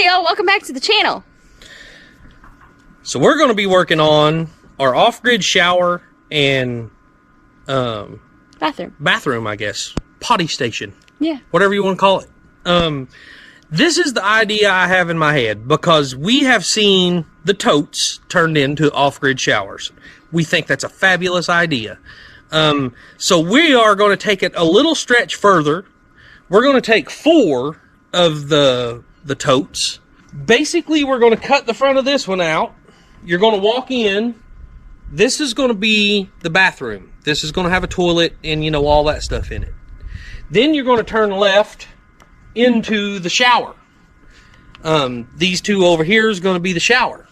Hi y'all, welcome back to the channel. So we're going to be working on our off-grid shower and bathroom, I guess. Potty station. Yeah. Whatever you want to call it. This is the idea I have in my head because we have seen the totes turned into off-grid showers. We think that's a fabulous idea. So we are going to take it a little stretch further. We're going to take 4 of the totes. Basically, we're going to cut the front of this one out. You're going to walk in. This is going to be the bathroom. This is going to have a toilet and, you know, all that stuff in it. Then you're going to turn left into the shower. These 2 over here is going to be the shower.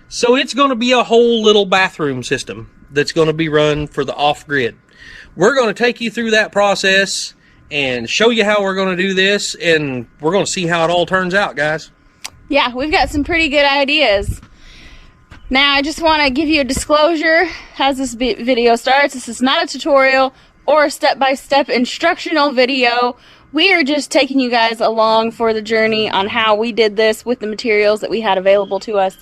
So it's going to be a whole little bathroom system that's going to be run for the off-grid. We're going to take you through that process and show you how we're going to do this, and we're going to see how it all turns out, guys. Yeah, we've got some pretty good ideas. Now, I just want to give you a disclosure as this video starts. This is not a tutorial or a step-by-step instructional video. We are just taking you guys along for the journey on how we did this with the materials that we had available to us.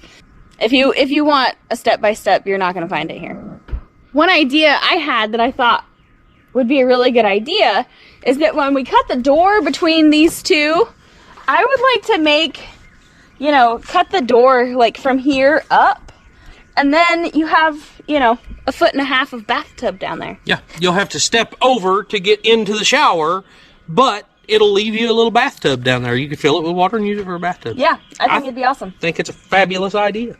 If you want a step-by-step, you're not going to find it here. One idea I had that I thought would be a really good idea is that when we cut the door between these 2, I would like to make, you know, cut the door like from here up, and then you have, you know, 1.5 foot of bathtub down there. Yeah, you'll have to step over to get into the shower, but it'll leave you a little bathtub down there. You can fill it with water and use it for a bathtub. Yeah, I think it'd be awesome. I think it's a fabulous idea.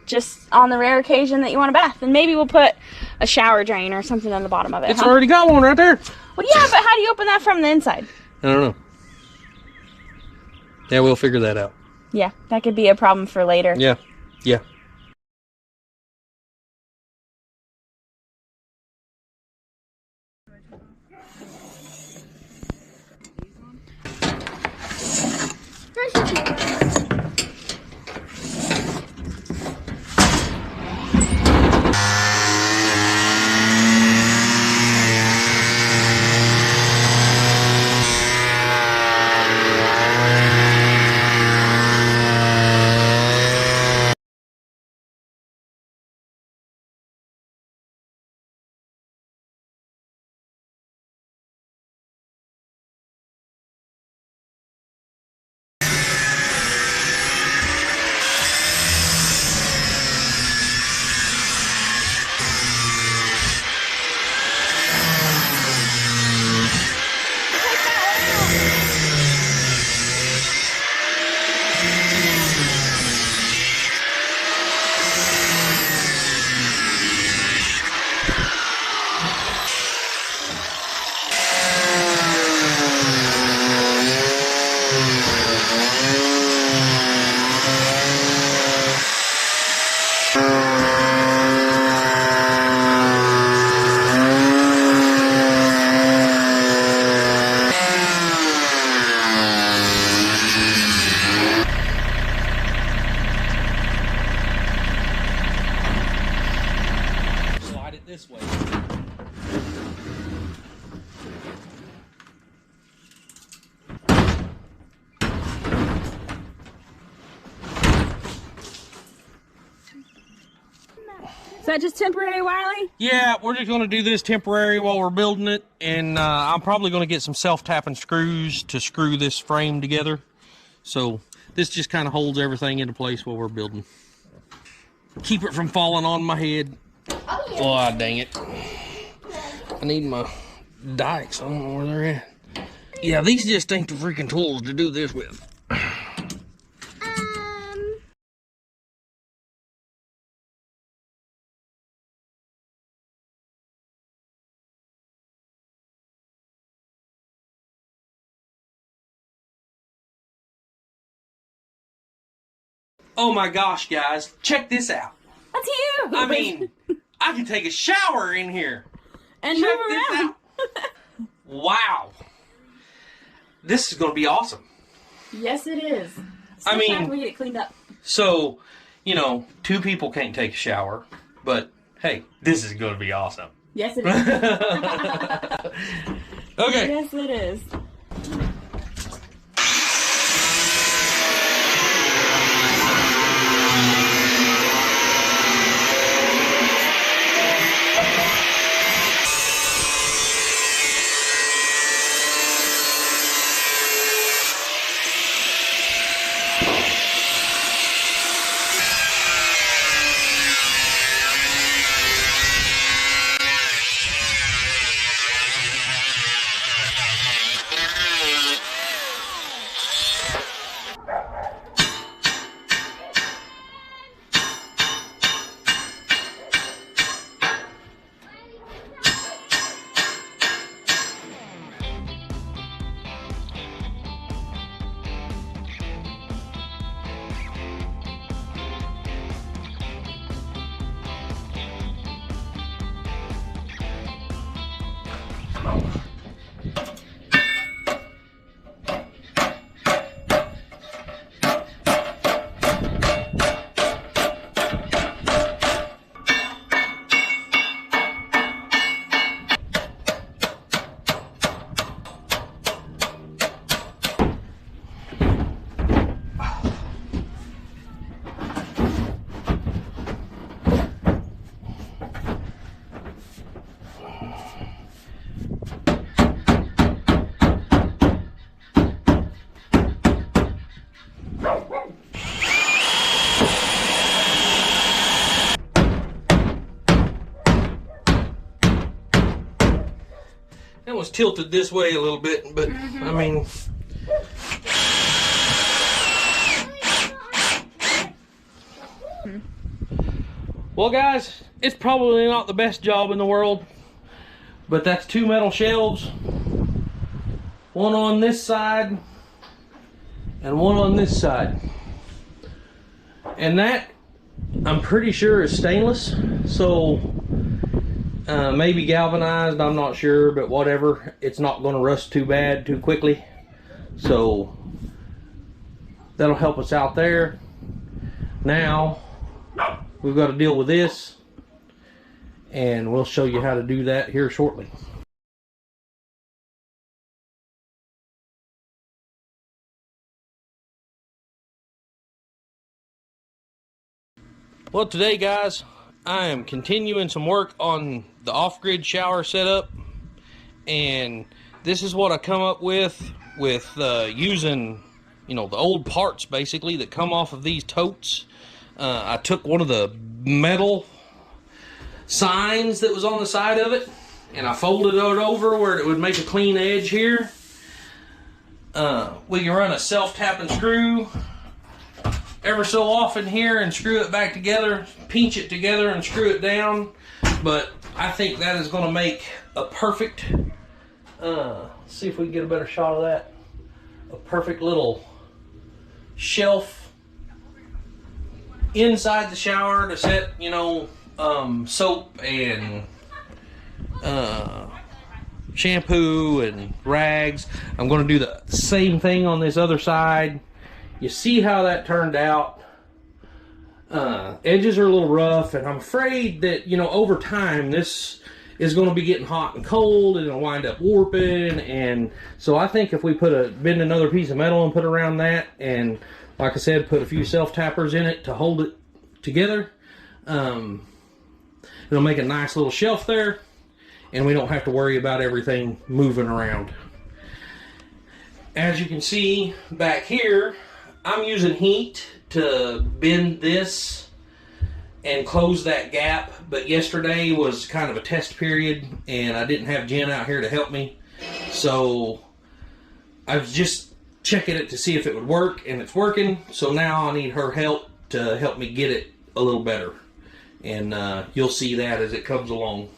Just on the rare occasion that you want a bath. And maybe we'll put a shower drain or something on the bottom of it. It's already got one right there. Well, yeah, but how do you open that from the inside? I don't know. Yeah, we'll figure that out. Yeah, that could be a problem for later. Yeah, yeah. This way. Is that just temporary, Wiley? Yeah, we're just going to do this temporary while we're building it, and I'm probably going to get some self-tapping screws to screw this frame together. So this just kind of holds everything into place while we're building. Keep it from falling on my head. Oh, dang it. I need my dikes. I don't know where they're at. Yeah, these just ain't the freaking tools to do this with. Oh my gosh, guys. Check this out. That's you. I mean, I can take a shower in here. And Check move this around. out. Wow. This is going to be awesome. Yes, it is. I mean, we get it cleaned up. So, you know, 2 people can't take a shower, but hey, this is going to be awesome. Yes, it is. Okay. Yes, it is. tilted this way a little bit, but I mean, well guys, it's probably not the best job in the world, but that's 2 metal shelves, one on this side and one on this side, and that I'm pretty sure is stainless, so maybe galvanized, I'm not sure, but whatever, it's not going to rust too bad too quickly, so that'll help us out there. Now we've got to deal with this, and we'll show you how to do that here shortly. Well, today guys, I am continuing some work on the off-grid shower setup, and this is what I come up with using, you know, the old parts basically that come off of these totes. I took one of the metal signs that was on the side of it, and I folded it over where it would make a clean edge here. We can run a self-tapping screw ever so often here and screw it back together, pinch it together and screw it down, but I think that is going to make a perfect, let's see if we can get a better shot of that, a perfect little shelf inside the shower to set, you know, soap and shampoo and rags. I'm going to do the same thing on this other side. You see how that turned out. Edges are a little rough, and I'm afraid that, you know, over time this is going to be getting hot and cold, and it'll wind up warping. And so I think if we bend another piece of metal and put around that, and like I said, put a few self-tappers in it to hold it together, it'll make a nice little shelf there, and we don't have to worry about everything moving around. As you can see back here, I'm using heat to bend this and close that gap, but yesterday was kind of a test period and I didn't have Jen out here to help me, so I was just checking it to see if it would work, and it's working. So now I need her help to help me get it a little better, and you'll see that as it comes along.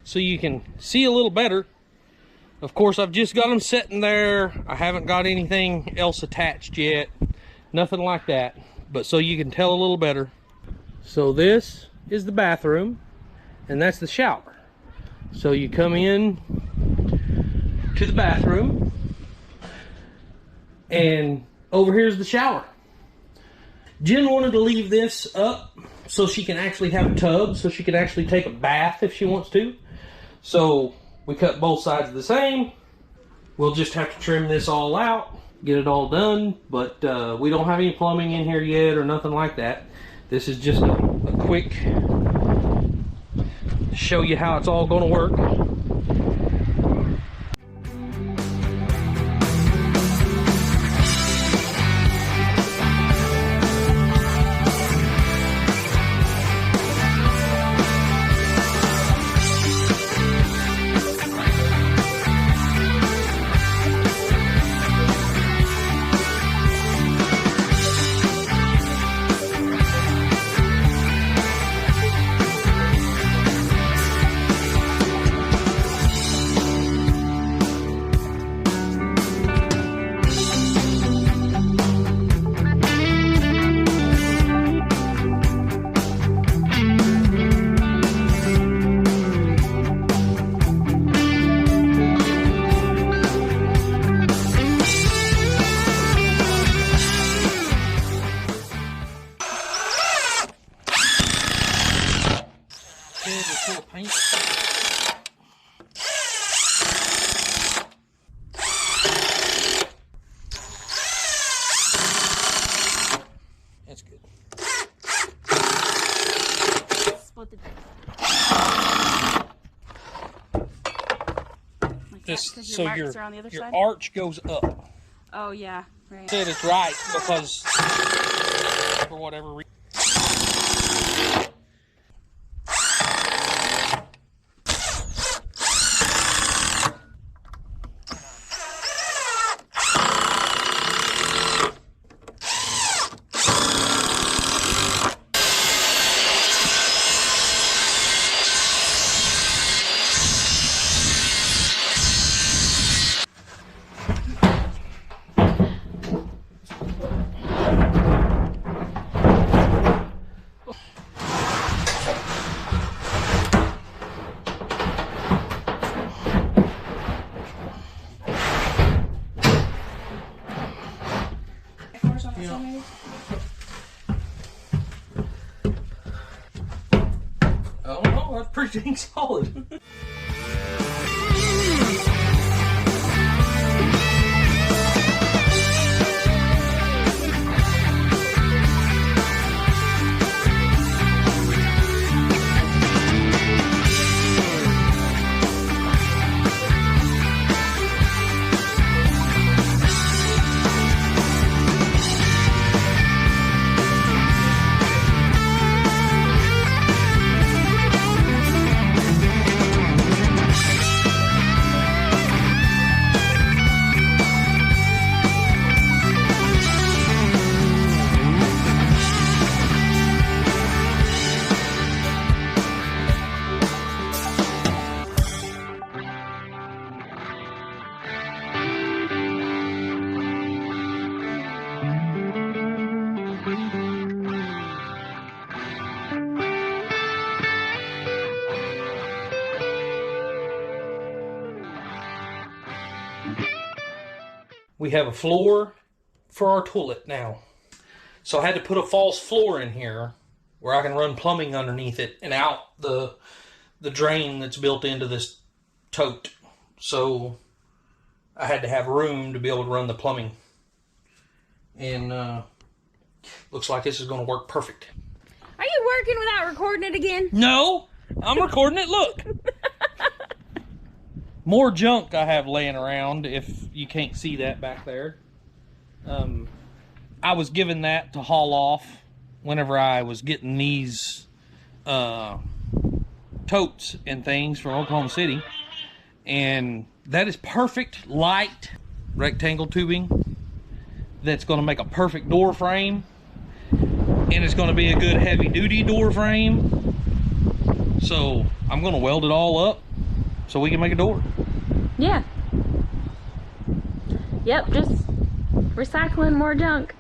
So you can see a little better. Of course, I've just got them sitting there. I haven't got anything else attached yet, nothing like that, but so you can tell a little better. So this is the bathroom, and that's the shower. So you come in to the bathroom, and over here's the shower. Jen wanted to leave this up so she can actually have a tub, so she can actually take a bath if she wants to. So we cut both sides the same. We'll just have to trim this all out, get it all done, but we don't have any plumbing in here yet or nothing like that. This is just a quick show you how it's all going to work. Just 'cause your so marks are on the other your side? arch goes up. Oh yeah, right. Said it's right because for whatever reason. I don't know, that's pretty dang solid. We have a floor for our toilet now. So I had to put a false floor in here where I can run plumbing underneath it and out the drain that's built into this tote. So I had to have room to be able to run the plumbing. And looks like this is going to work perfect. Are you working without recording it again? No, I'm recording it. Look. More junk I have laying around, if you can't see that back there. I was given that to haul off whenever I was getting these totes and things from Oklahoma City. And that is perfect light rectangle tubing that's going to make a perfect door frame. And it's going to be a good heavy duty door frame. So I'm going to weld it all up so we can make a door. Yeah. Yep, just recycling more junk.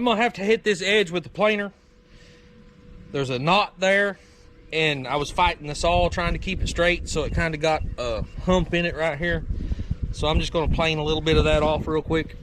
gonna have to hit this edge with the planer. There's a knot there, and I was fighting the saw trying to keep it straight, so it kind of got a hump in it right here. So I'm just gonna plane a little bit of that off real quick.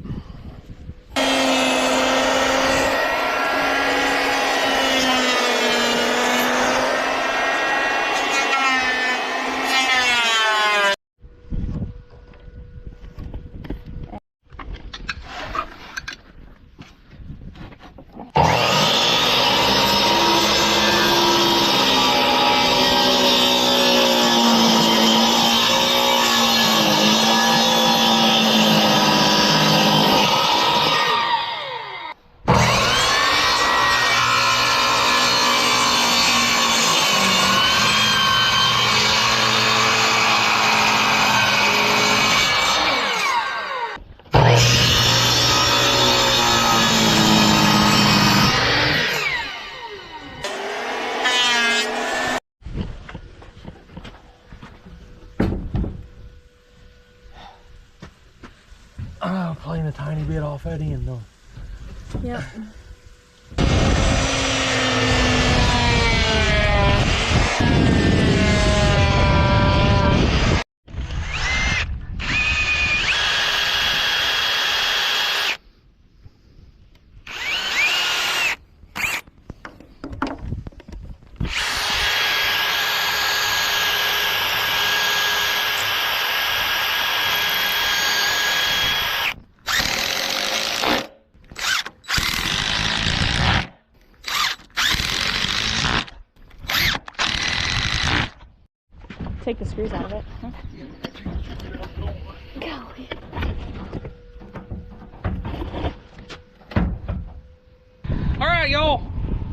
Playing a tiny bit off that end though. Yep. Take the screws out of it. Huh? Golly. All right, y'all.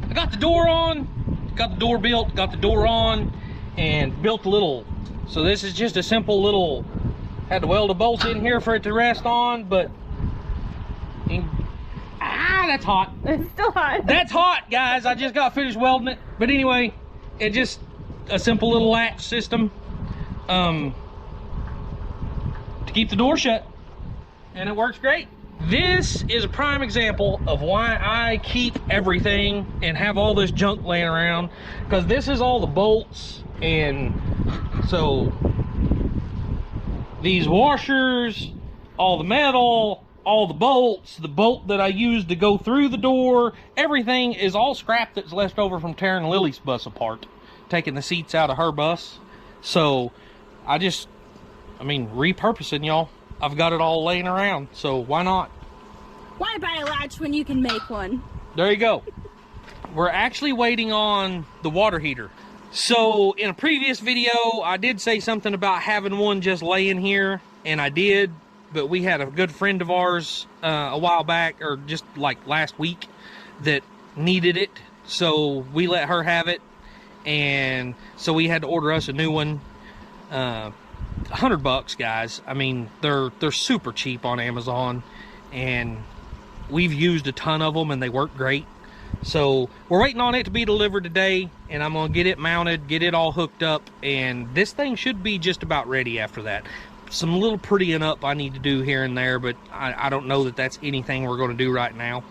I got the door on, got the door built, got the door on, and built a little. So this is just a simple little, had to weld a bolt in here for it to rest on, but that's hot. It's still hot. That's hot, guys. I just got finished welding it. But anyway, it just a simple little latch system to keep the door shut, and it works great. This is a prime example of why I keep everything and have all this junk laying around, because this is all the bolts, and so these washers, all the metal, all the bolts, the bolt that I used to go through the door, everything is all scrap that's left over from tearing Lily's bus apart, taking the seats out of her bus. So I mean, repurposing, y'all. I've got it all laying around, so why not? Why buy a latch when you can make one? There you go. We're actually waiting on the water heater. So in a previous video, I did say something about having one just laying here, and I did, but we had a good friend of ours a while back, or just like last week, that needed it, so we let her have it, and so we had to order us a new one. $100, guys. I mean, they're super cheap on Amazon, and we've used a ton of them, and they work great. So we're waiting on it to be delivered today, and I'm gonna get it mounted, get it all hooked up, and this thing should be just about ready after that. Some little prettying up I need to do here and there, but I don't know that that's anything we're going to do right now.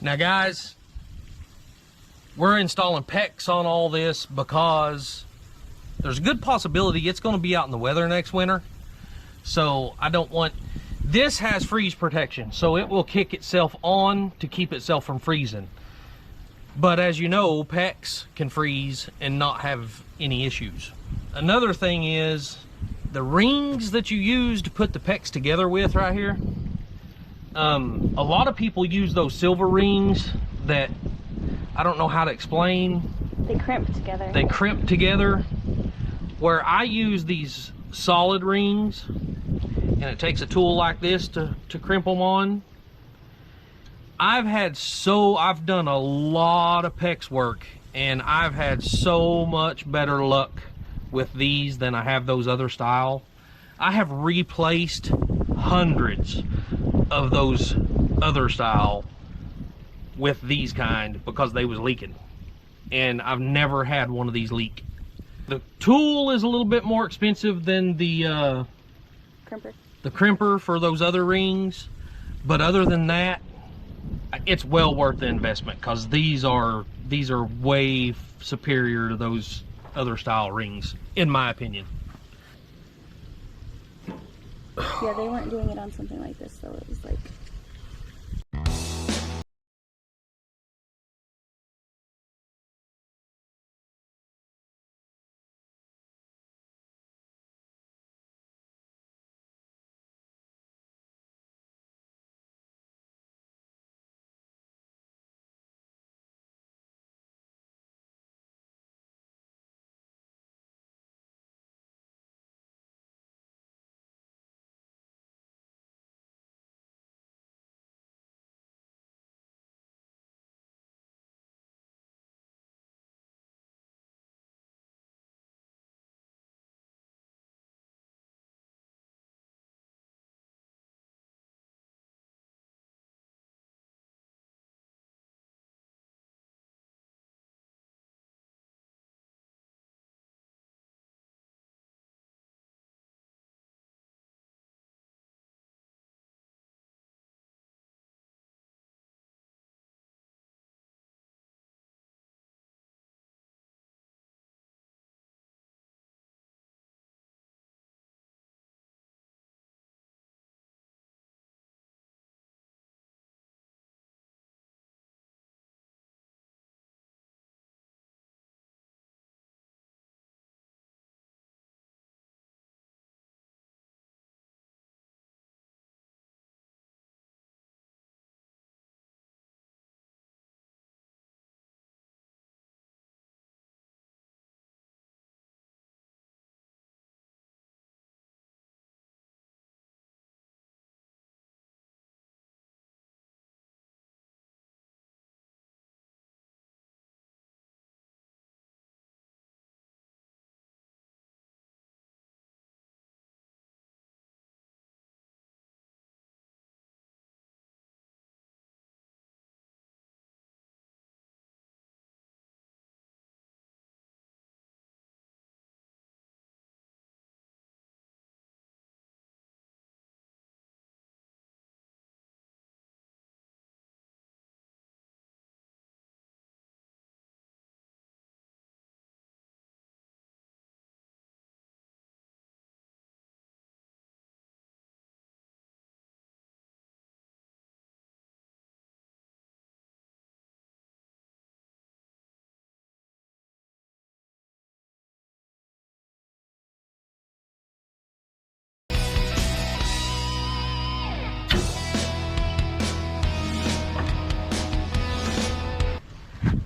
Now guys, we're installing PEX on all this because there's a good possibility it's going to be out in the weather next winter. So I don't want, this has freeze protection, so it will kick itself on to keep itself from freezing. But as you know, PEX can freeze and not have any issues. Another thing is the rings that you use to put the PEX together with right here. A lot of people use those silver rings that I don't know how to explain. They crimp together. They crimp together. Where I use these solid rings, and it takes a tool like this to crimp them on. I've done a lot of PEX work, and I've had so much better luck with these than I have those other style. I have replaced hundreds of those other style with these kind because they was leaking, and I've never had one of these leak. The tool is a little bit more expensive than the crimper for those other rings, but other than that, it's well worth the investment because these are way superior to those other style rings, in my opinion. Yeah, they weren't doing it on something like this, so it was like...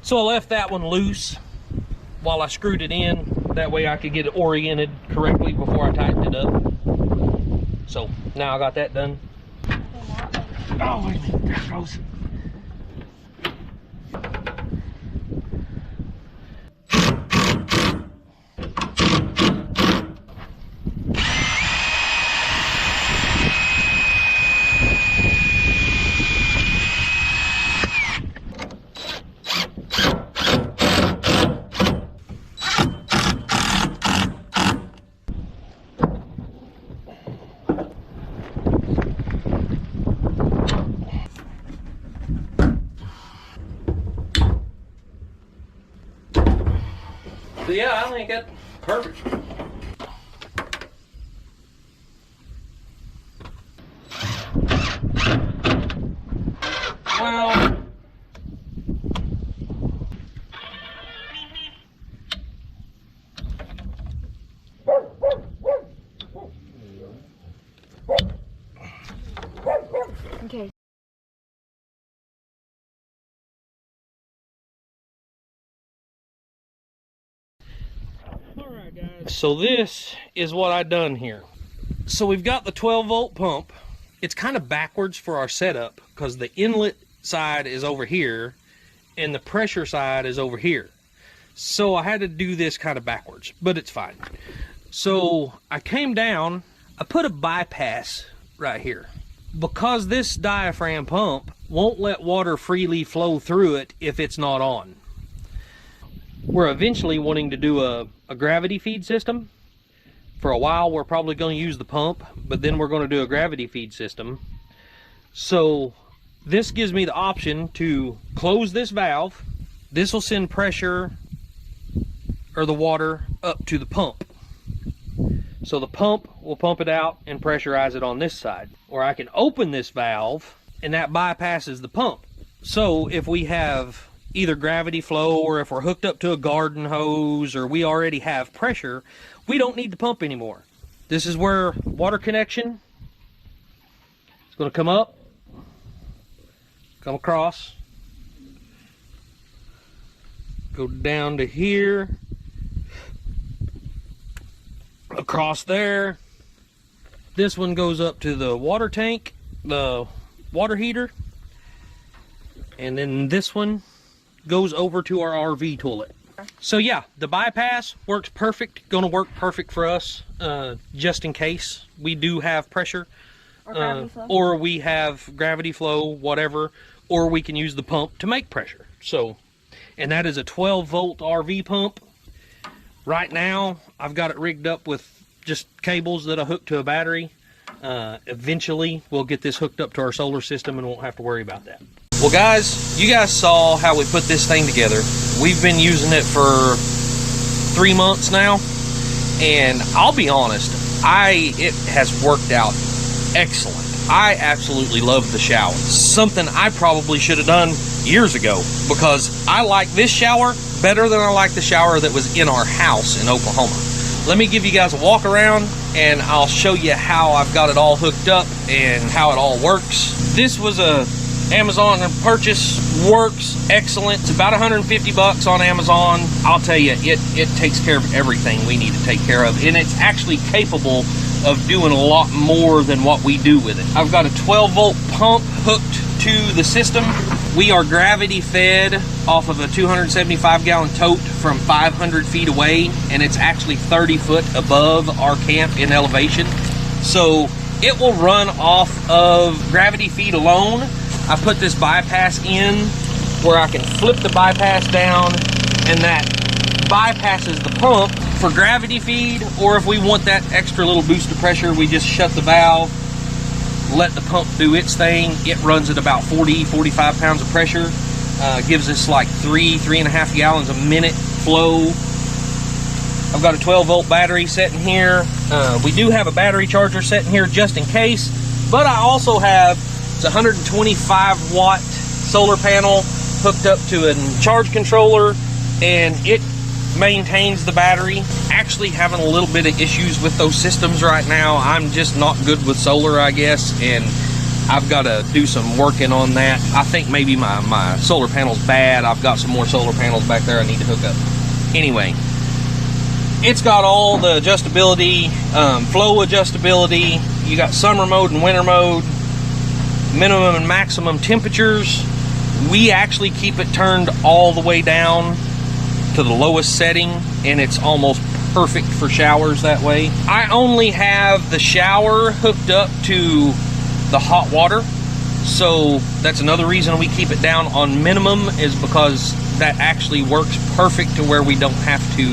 So I left that one loose while I screwed it in. That way I could get it oriented correctly before I tightened it up. So now I got that done. Oh, wait a minute, there it goes. So yeah, I think that's perfect. Well, Okay. alright guys, so this is what I done here. So we've got the 12-volt pump. It's kind of backwards for our setup because the inlet side is over here and the pressure side is over here. So I had to do this kind of backwards, but it's fine. So I came down, I put a bypass right here. Because this diaphragm pump won't let water freely flow through it if it's not on. We're eventually wanting to do a gravity feed system. For a while we're probably going to use the pump, but then we're going to do a gravity feed system. So this gives me the option to close this valve. This will send pressure or the water up to the pump. So the pump will pump it out and pressurize it on this side. Or I can open this valve and that bypasses the pump. So if we have either gravity flow or if we're hooked up to a garden hose or we already have pressure, we don't need the pump anymore. This is where water connection is going to come up, come across, go down to here, across there. This one goes up to the water tank, the water heater, and then this one goes over to our RV toilet. So yeah, the bypass works perfect, gonna work perfect for us, just in case we do have pressure or we have gravity flow, whatever, or we can use the pump to make pressure. So, and that is a 12-volt RV pump. Right now I've got it rigged up with just cables that I hook to a battery. Eventually we'll get this hooked up to our solar system and won't have to worry about that. Well guys, you guys saw how we put this thing together. We've been using it for 3 months now, and I'll be honest, it has worked out excellent. I absolutely love the shower. Something I probably should have done years ago, because I like this shower better than I like the shower that was in our house in Oklahoma. Let me give you guys a walk around and I'll show you how I've got it all hooked up and how it all works. This was a Amazon purchase, works excellent. It's about 150 bucks on Amazon. I'll tell you, it takes care of everything we need to take care of, and it's actually capable of doing a lot more than what we do with it. I've got a 12-volt pump hooked to the system. We are gravity fed off of a 275-gallon tote from 500 feet away, and it's actually 30 foot above our camp in elevation. So it will run off of gravity feed alone. I put this bypass in where I can flip the bypass down, and that bypasses the pump for gravity feed, or if we want that extra little boost of pressure, we just shut the valve, let the pump do its thing. It runs at about 40-45 pounds of pressure, gives us like 3.5 gallons a minute flow. I've got a 12-volt battery sitting here. We do have a battery charger sitting here just in case, but I also have a 125-watt solar panel hooked up to a charge controller, and it maintains the battery. Actually having a little bit of issues with those systems right now. I'm just not good with solar, I guess, and I've got to do some working on that. I think maybe my solar panel's bad. I've got some more solar panels back there I need to hook up. Anyway, it's got all the adjustability, flow adjustability. You got summer mode and winter mode, minimum and maximum temperatures. We actually keep it turned all the way down to the lowest setting, and it's almost perfect for showers that way. I only have the shower hooked up to the hot water, so that's another reason we keep it down on minimum, is because that actually works perfect to where we don't have to,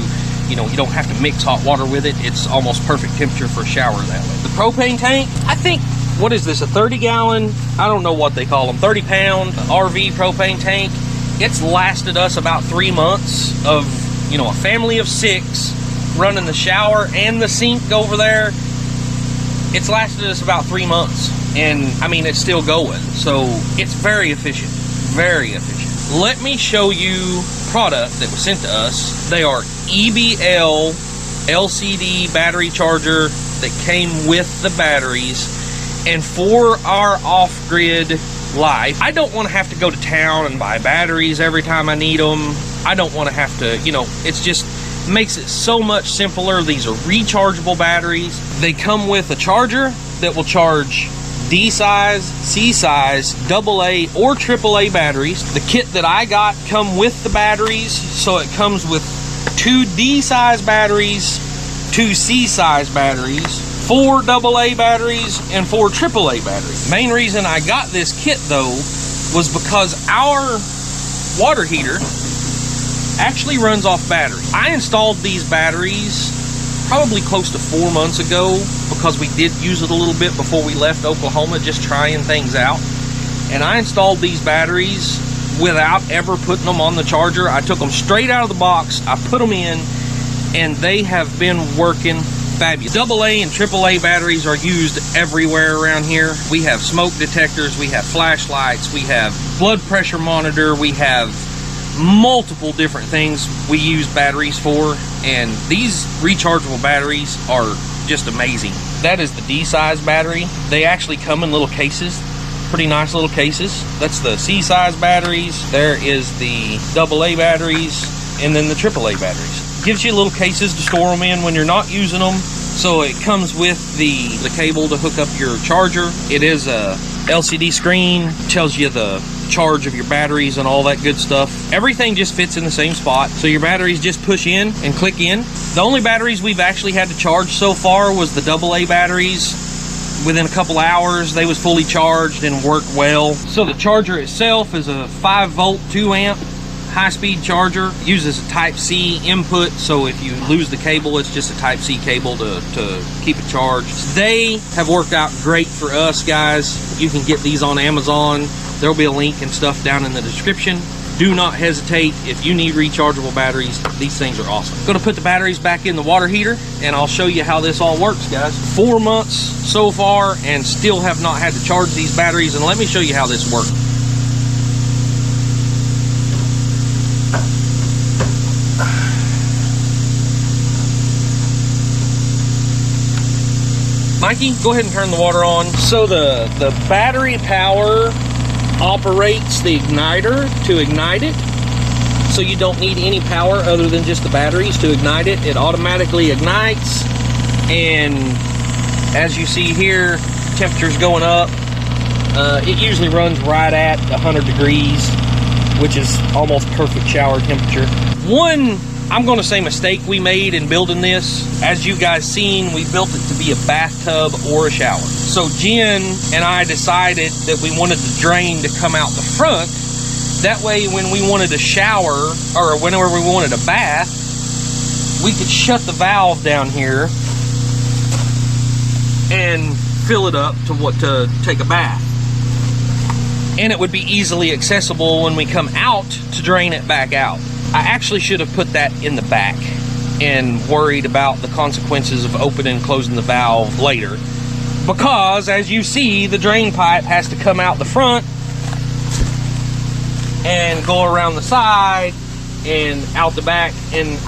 you don't have to mix hot water with it. It's almost perfect temperature for a shower that way. The propane tank, I think, what is this, a 30-gallon? I don't know what they call them, 30-pound RV propane tank. It's lasted us about 3 months of, a family of 6 running the shower and the sink over there. It's lasted us about 3 months, and I mean, it's still going. So it's very efficient, very efficient. Let me show you product that was sent to us. They are EBL LCD battery charger that came with the batteries. And for our off-grid life, I don't want to have to go to town and buy batteries every time I need them. I don't want to have to, it's just makes it so much simpler. These are rechargeable batteries. They come with a charger that will charge D size, C size, AA or AAA batteries. The kit that I got come with the batteries, so it comes with 2 D size batteries, 2 C size batteries, 4 AA batteries, and 4 AAA batteries. Main reason I got this kit though was because our water heater actually runs off battery. I installed these batteries probably close to 4 months ago because we did use it a little bit before we left Oklahoma, just trying things out. And I installed these batteries without ever putting them on the charger. I took them straight out of the box, I put them in, and they have been working fabulous. AA and AAA batteries are used everywhere around here. We have smoke detectors, we have flashlights, we have blood pressure monitor, we have multiple different things we use batteries for, and these rechargeable batteries are just amazing. That is the D size battery. They actually come in little cases, pretty nice little cases. That's the C size batteries. There is the AA batteries, and then the AAA batteries. Gives you little cases to store them in when you're not using them. So it comes with the cable to hook up your charger. It is a LCD screen, tells you the charge of your batteries and all that good stuff. Everything just fits in the same spot, so your batteries just push in and click in. The only batteries we've actually had to charge so far was the AA batteries. Within a couple hours they was fully charged and worked well. So the charger itself is a 5-volt 2-amp high-speed charger. It uses a Type-C input, so if you lose the cable, it's just a Type-C cable to keep it charged. They have worked out great for us, guys. You can get these on Amazon. There'll be a link and stuff down in the description. Do not hesitate if you need rechargeable batteries. These things are awesome. I'm gonna put the batteries back in the water heater and I'll show you how this all works, guys. 4 months so far and still have not had to charge these batteries, and let me show you how this works. Mikey, go ahead and turn the water on. So the battery power operates the igniter to ignite it. So you don't need any power other than just the batteries to ignite it. It automatically ignites, and as you see here, temperature's going up. It usually runs right at 100 degrees, which is almost perfect shower temperature. One, I'm gonna say, mistake we made in building this, as you guys seen, we built it to be a bathtub or a shower. So Jen and I decided that we wanted the drain to come out the front. That way when we wanted to shower, or whenever we wanted a bath, we could shut the valve down here and fill it up to take a bath. And it would be easily accessible when we come out to drain it back out. I actually should have put that in the back and worried about the consequences of opening and closing the valve later. Because, as you see, the drain pipe has to come out the front and go around the side and out the back, and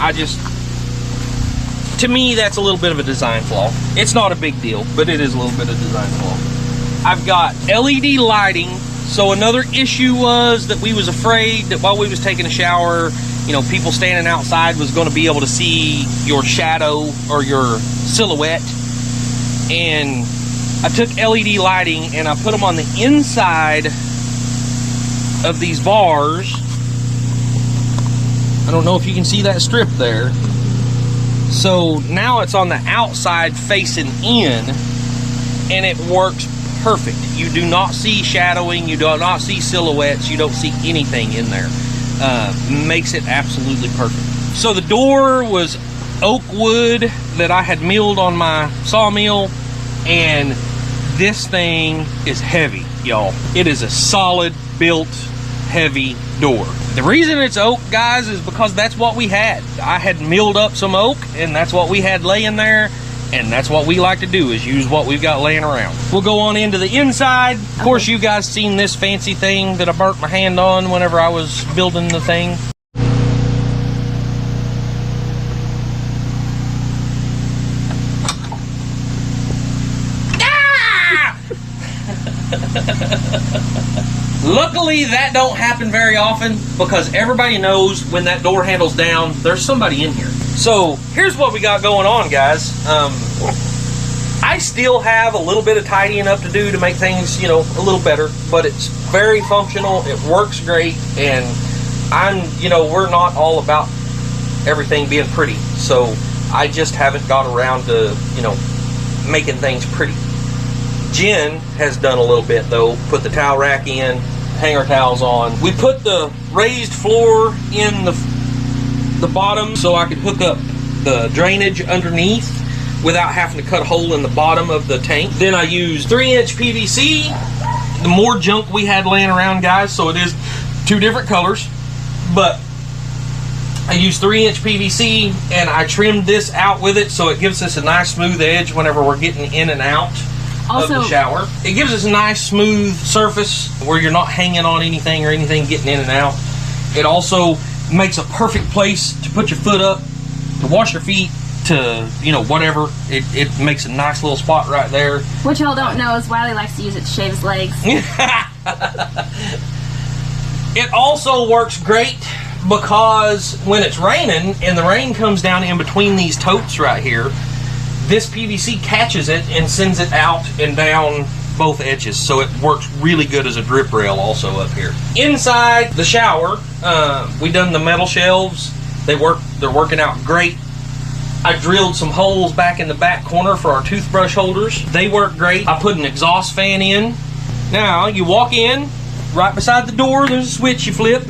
to me, that's a little bit of a design flaw. It's not a big deal, but it is a little bit of design flaw. I've got LED lighting. So another issue was that we was afraid that while we was taking a shower, you know, people standing outside was going to be able to see your shadow or your silhouette. And I took LED lighting and I put them on the inside of these bars. I don't know if you can see that strip there. So now it's on the outside facing in, and it works perfect. You do not see shadowing, you do not see silhouettes, you don't see anything in there. Makes it absolutely perfect. So the door was oak wood that I had milled on my sawmill, and this thing is heavy, y'all. It is a solid built heavy door. The reason it's oak, guys, is because that's what we had. I had milled up some oak, and that's what we had laying there. And that's what we like to do, is use what we've got laying around. We'll go on into the inside. Of course, you guys seen this fancy thing that I burnt my hand on whenever I was building the thing. Ah! Luckily, that don't happen very often, because everybody knows when that door handle's down, there's somebody in here. So here's what we got going on, guys. I still have a little bit of tidying up to do to make things, you know, a little better, but it's very functional. It works great, and you know, we're not all about everything being pretty, so I just haven't got around to, you know, making things pretty. Jen has done a little bit though, put the towel rack in, hanger towels on. We put the raised floor in the bottom so I could hook up the drainage underneath without having to cut a hole in the bottom of the tank. Then I used 3-inch PVC, the more junk we had laying around, guys, so it is 2 different colors, but I used 3-inch PVC and I trimmed this out with it so it gives us a nice smooth edge whenever we're getting in and out of the shower. It gives us a nice smooth surface where you're not hanging on anything or anything getting in and out. It also makes a perfect place to put your foot up, to wash your feet, to, you know, whatever. It makes a nice little spot right there. What y'all don't know is Wiley likes to use it to shave his legs. It also works great because when it's raining and the rain comes down in between these totes right here, this PVC catches it and sends it out and down both edges, so it works really good as a drip rail also up here. Inside the shower, we done the metal shelves. They're working out great. I drilled some holes back in the back corner for our toothbrush holders. They work great. I put an exhaust fan in. Now you walk in, right beside the door there's a switch you flip.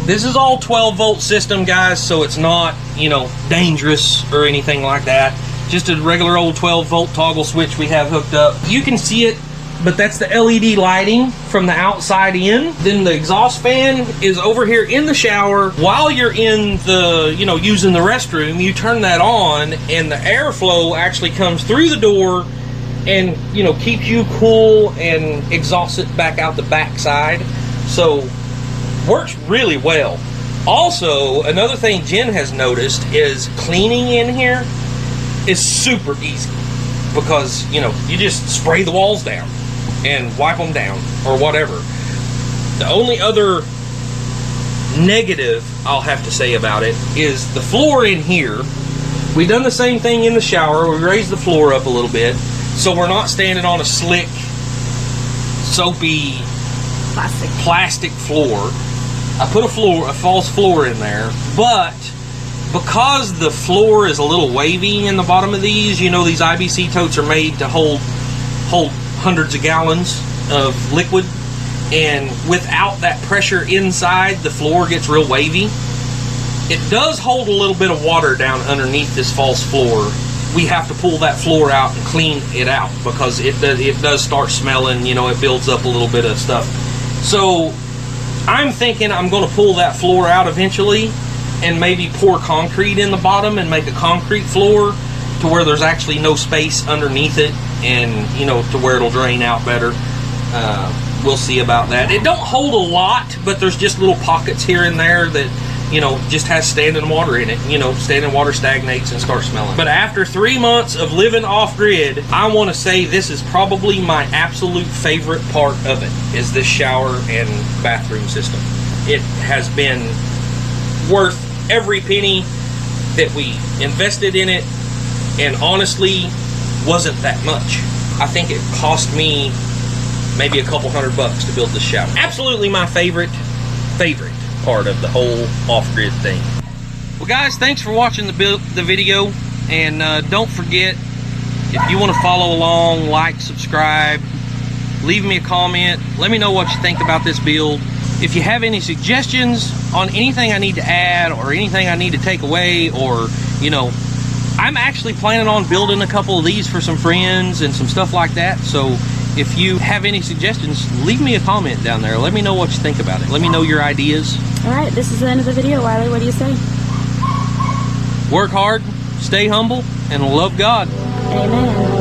This is all 12-volt system, guys, so it's not, you know, dangerous or anything like that. Just a regular old 12-volt toggle switch we have hooked up. You can see it, but that's the LED lighting from the outside in. Then the exhaust fan is over here in the shower. While you're in the, you know, using the restroom, you turn that on and the airflow actually comes through the door and, you know, keeps you cool and exhausts it back out the back side. So, works really well. Also, another thing Jen has noticed is cleaning in here is super easy because, you know, you just spray the walls down and wipe them down or whatever. The only other negative I'll have to say about it is the floor in here. We done the same thing in the shower. We raised the floor up a little bit so we're not standing on a slick, soapy plastic floor. I put a false floor in there, but because the floor is a little wavy in the bottom of these, you know, these IBC totes are made to hold hundreds of gallons of liquid, and without that pressure inside, the floor gets real wavy. It does hold a little bit of water down underneath this false floor. We have to pull that floor out and clean it out because it does start smelling, you know, it builds up a little bit of stuff. So I'm thinking I'm going to pull that floor out eventually and maybe pour concrete in the bottom and make a concrete floor to where there's actually no space underneath it, and, you know, to where it'll drain out better. We'll see about that. It don't hold a lot, but there's just little pockets here and there that, you know, just has standing water in it. You know, standing water stagnates and starts smelling. But after 3 months of living off-grid, I want to say this is probably my absolute favorite part of it, is this shower and bathroom system. It has been worth every penny that we invested in it, and honestly wasn't that much. I think it cost me maybe a couple $100 to build this shower. Absolutely my favorite part of the whole off-grid thing. Well, guys, thanks for watching the video, and don't forget, if you want to follow along, like, subscribe, leave me a comment, let me know what you think about this build. If you have any suggestions on anything I need to add or anything I need to take away, or, you know, I'm actually planning on building a couple of these for some friends and some stuff like that. So if you have any suggestions, leave me a comment down there. Let me know what you think about it. Let me know your ideas. All right, this is the end of the video, Wiley. What do you say? Work hard, stay humble, and love God. Amen.